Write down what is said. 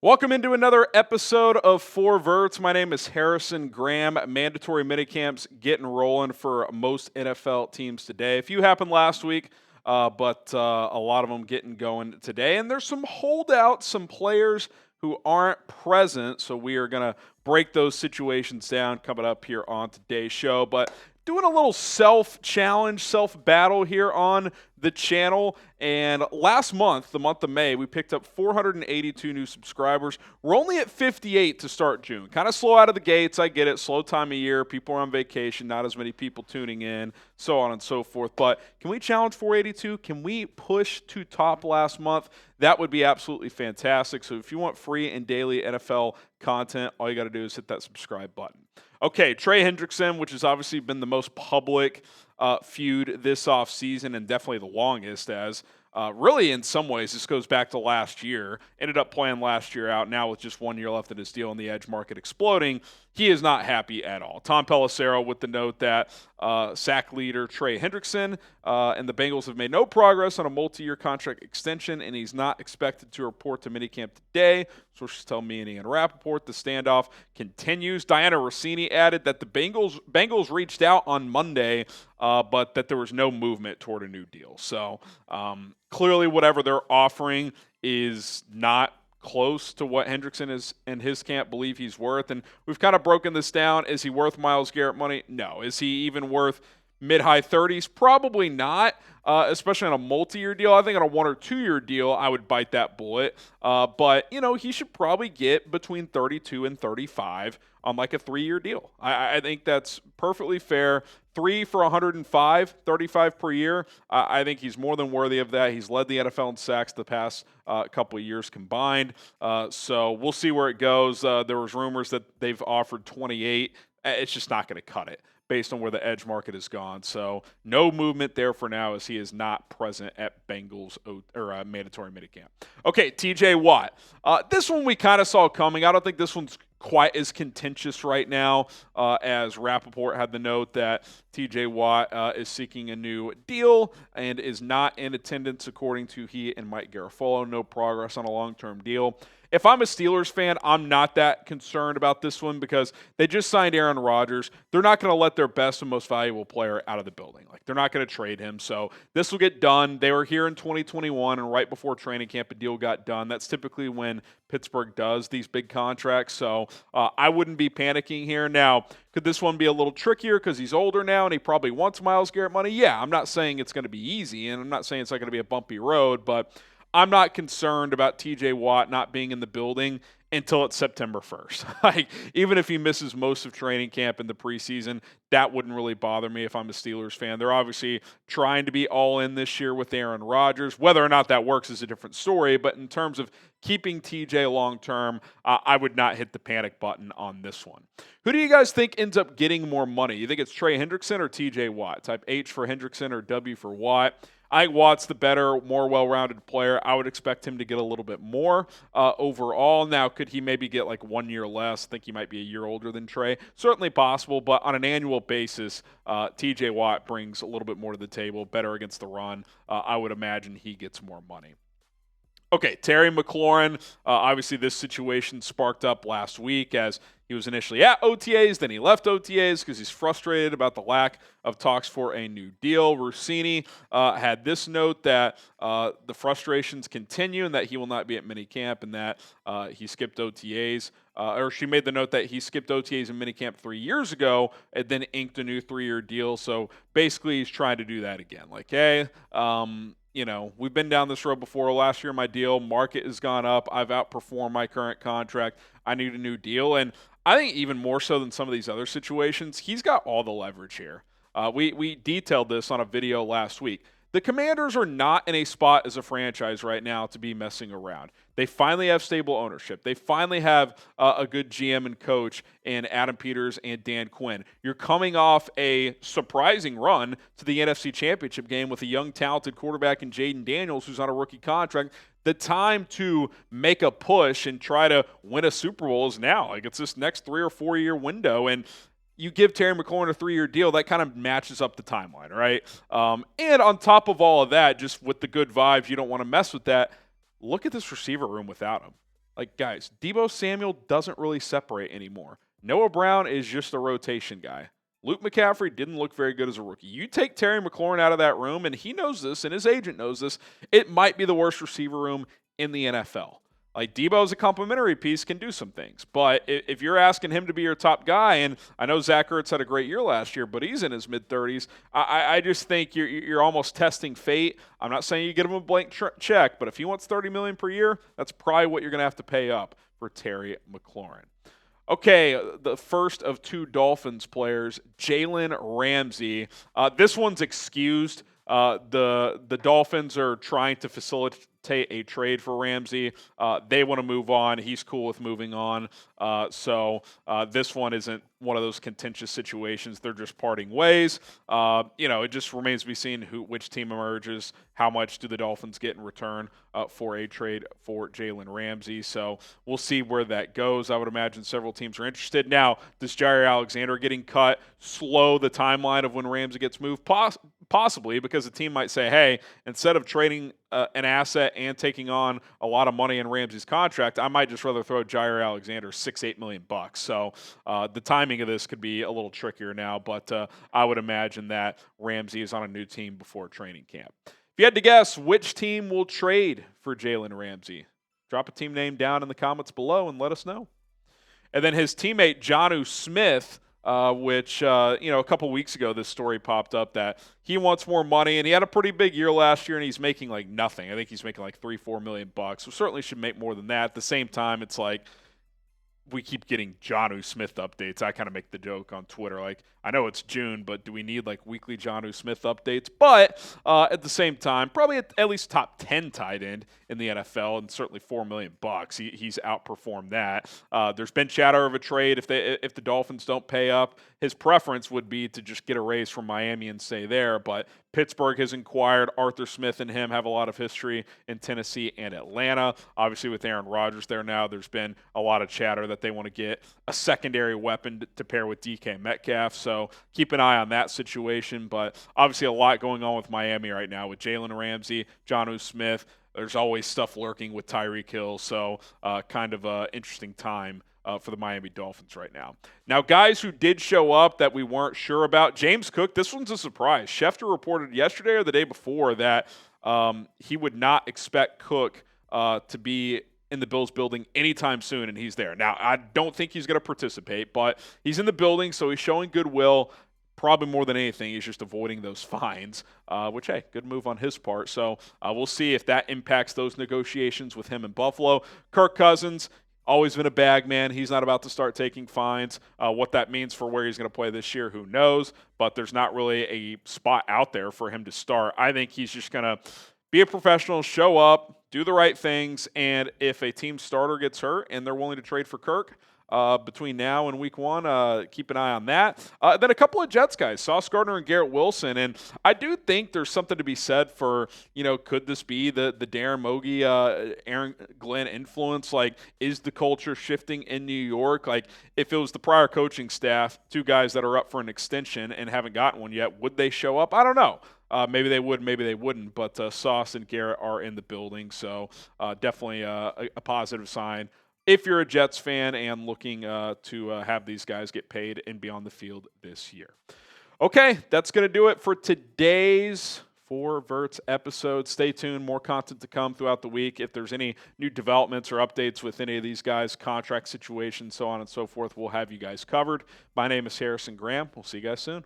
Welcome into another episode of Four Verts. My name is Harrison Graham. Mandatory minicamps getting rolling for most NFL teams today. A few happened last week, but a lot of them getting going today. And there's some holdouts, some players who aren't present. So we are going to break those situations down coming up here on today's show. But doing a little self-challenge, self-battle here on the channel. And last month, the month of May, we picked up 482 new subscribers. We're only at 58 to start June. Kind of slow out of the gates. I get it. Slow time of year. People are on vacation. Not as many people tuning in, so on and so forth. But can we challenge 482? Can we push to top last month? That would be absolutely fantastic. So if you want free and daily NFL content, all you got to do is hit that subscribe button. Okay, Trey Hendrickson, which has obviously been the most public feud this offseason and definitely the longest, as really in some ways this goes back to last year. Ended up playing last year out. Now with just 1 year left in his deal and the edge market exploding, he is not happy at all. Tom Pelissero with the note that sack leader Trey Hendrickson and the Bengals have made no progress on a multi-year contract extension, and he's not expected to report to minicamp today. Sources tell me and Ian Rappaport the standoff continues. Diana Rossini added that the Bengals reached out on Monday, but that there was no movement toward a new deal. So clearly whatever they're offering is not close to what Hendrickson is and his camp believe he's worth. And we've kind of broken this down. Is he worth Myles Garrett money? No. Is he even worth mid-high 30s? Probably not, especially on a multi-year deal. I think on a 1 or 2 year deal, I would bite that bullet. But, he should probably get between 32 and 35 on like a 3-year deal. I think that's perfectly fair. 3 for 105, 35 per year. I think he's more than worthy of that. He's led the NFL in sacks the past couple of years combined. So we'll see where it goes. There was rumors that they've offered 28. It's just not going to cut it based on where the edge market has gone. So no movement there for now, as he is not present at Bengals or mandatory minicamp. Okay, TJ Watt. This one we kind of saw coming. I don't think this one's quite as contentious right now as Rappaport had the note that TJ Watt is seeking a new deal and is not in attendance, according to he and Mike Garafolo. No progress on a long-term deal. If I'm a Steelers fan, I'm not that concerned about this one because they just signed Aaron Rodgers. They're not going to let their best and most valuable player out of the building. They're not going to trade him. So this will get done. They were here in 2021, and right before training camp, a deal got done. That's typically when Pittsburgh does these big contracts. So I wouldn't be panicking here. Now, could this one be a little trickier because he's older now and he probably wants Myles Garrett money? Yeah, I'm not saying it's going to be easy, and I'm not saying it's not going to be a bumpy road, but I'm not concerned about TJ Watt not being in the building until it's September 1st. Even if he misses most of training camp in the preseason, that wouldn't really bother me if I'm a Steelers fan. They're obviously trying to be all in this year with Aaron Rodgers. Whether or not that works is a different story, but in terms of keeping TJ long-term, I would not hit the panic button on this one. Who do you guys think ends up getting more money? You think it's Trey Hendrickson or TJ Watt? Type H for Hendrickson or W for Watt. I think Watt's the better, more well-rounded player. I would expect him to get a little bit more overall. Now, could he maybe get like 1 year less? I think he might be a year older than Trey. Certainly possible, but on an annual basis, TJ Watt brings a little bit more to the table, better against the run. I would imagine he gets more money. Okay, Terry McLaurin, obviously this situation sparked up last week as he was initially at OTAs, then he left OTAs because he's frustrated about the lack of talks for a new deal. Rossini had this note that the frustrations continue and that he will not be at minicamp and that he skipped OTAs. Or she made the note that he skipped OTAs in minicamp 3 years ago and then inked a new 3-year deal. So basically he's trying to do that again. Hey, we've been down this road before. Last year, my deal market has gone up. I've outperformed my current contract. I need a new deal. And I think even more so than some of these other situations, he's got all the leverage here. We detailed this on a video last week. The Commanders are not in a spot as a franchise right now to be messing around. They finally have stable ownership. They finally have a good GM and coach in Adam Peters and Dan Quinn. You're coming off a surprising run to the NFC Championship game with a young, talented quarterback in Jaden Daniels, who's on a rookie contract. The time to make a push and try to win a Super Bowl is now. It's this next 3 or 4 year window, and you give Terry McLaurin a 3-year deal, that kind of matches up the timeline, right? And on top of all of that, just with the good vibes, you don't want to mess with that. Look at this receiver room without him. Like, guys, Deebo Samuel doesn't really separate anymore. Noah Brown is just a rotation guy. Luke McCaffrey didn't look very good as a rookie. You take Terry McLaurin out of that room, and he knows this, and his agent knows this, it might be the worst receiver room in the NFL. Like, Debo as a complimentary piece can do some things. But if you're asking him to be your top guy, and I know Zach Ertz had a great year last year, but he's in his mid-30s, I just think you're almost testing fate. I'm not saying you get him a blank check, but if he wants $30 million per year, that's probably what you're going to have to pay up for Terry McLaurin. Okay, the first of two Dolphins players, Jalen Ramsey. This one's excused. The Dolphins are trying to facilitate a trade for Ramsey. They want to move on. He's cool with moving on. So this one isn't one of those contentious situations. They're just parting ways. It just remains to be seen which team emerges. How much do the Dolphins get in return for a trade for Jalen Ramsey? So we'll see where that goes. I would imagine several teams are interested. Now, does Jair Alexander getting cut slow the timeline of when Ramsey gets moved? Possibly, because the team might say, hey, instead of trading an asset and taking on a lot of money in Ramsey's contract, I might just rather throw Jair Alexander $6-8 million bucks. So the timing of this could be a little trickier now, but I would imagine that Ramsey is on a new team before training camp. If you had to guess which team will trade for Jalen Ramsey, drop a team name down in the comments below and let us know. And then his teammate Jonnu Smith, which a couple weeks ago, this story popped up that he wants more money, and he had a pretty big year last year, and he's making like nothing. I think he's making like $3-4 million bucks. So certainly should make more than that. At the same time, it's like we keep getting Jonnu Smith updates. I kind of make the joke on Twitter, like, I know it's June, but do we need like weekly Jonnu Smith updates? But at the same time, probably at least top 10 tight end in the NFL, and certainly $4 million bucks. He's outperformed that. There's been chatter of a trade if the Dolphins don't pay up. His preference would be to just get a raise from Miami and stay there, but Pittsburgh has inquired. Arthur Smith and him have a lot of history in Tennessee and Atlanta. Obviously, with Aaron Rodgers there now, there's been a lot of chatter that they want to get a secondary weapon to pair with DK Metcalf. So keep an eye on that situation. But obviously, a lot going on with Miami right now with Jalen Ramsey, Jonnu Smith. There's always stuff lurking with Tyreek Hill. So kind of an interesting time for the Miami Dolphins right now. Now, guys who did show up that we weren't sure about, James Cook, this one's a surprise. Schefter reported yesterday or the day before that he would not expect Cook to be in the Bills building anytime soon, and he's there. Now, I don't think he's going to participate, but he's in the building, so he's showing goodwill. Probably more than anything, he's just avoiding those fines, which, hey, good move on his part. So we'll see if that impacts those negotiations with him in Buffalo. Kirk Cousins, always been a bag man. He's not about to start taking fines. What that means for where he's going to play this year, who knows? But there's not really a spot out there for him to start. I think he's just going to be a professional, show up, do the right things, and if a team starter gets hurt and they're willing to trade for Kirk between now and week one, keep an eye on that. Then a couple of Jets guys, Sauce Gardner and Garrett Wilson, and I do think there's something to be said for, could this be the Darren Mogi, Aaron Glenn influence? Like, is the culture shifting in New York? Like, if it was the prior coaching staff, two guys that are up for an extension and haven't gotten one yet, would they show up? I don't know. Maybe they would, maybe they wouldn't, but Sauce and Garrett are in the building, so definitely a positive sign if you're a Jets fan and looking to have these guys get paid and be on the field this year. Okay, that's going to do it for today's Four Verts episode. Stay tuned, more content to come throughout the week. If there's any new developments or updates with any of these guys, contract situations, so on and so forth, we'll have you guys covered. My name is Harrison Graham. We'll see you guys soon.